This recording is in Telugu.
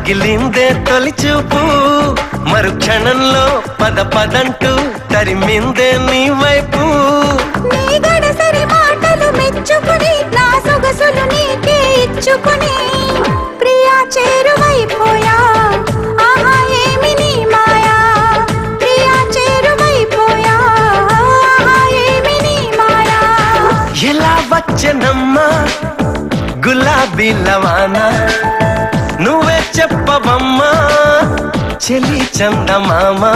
తగిలిందే తొలి చూపు మరుక్షణంలో పద పదంటూ తరిమిందే నీ వైపు నీ గడసరి మాటలు మెచ్చుకుని నా సొగసులు నీకే ఇచ్చుకుని ప్రియా చేరువైపోయా ఆహా ఏమి నీ మాయా ప్రియా చేరువైపోయా ఆహా ఏమి నీ మాయా ఎలా వచ్చనమ్మా గులాబీ లవానా నువ్వే చెప్పవమ్మా చెలి చందమామా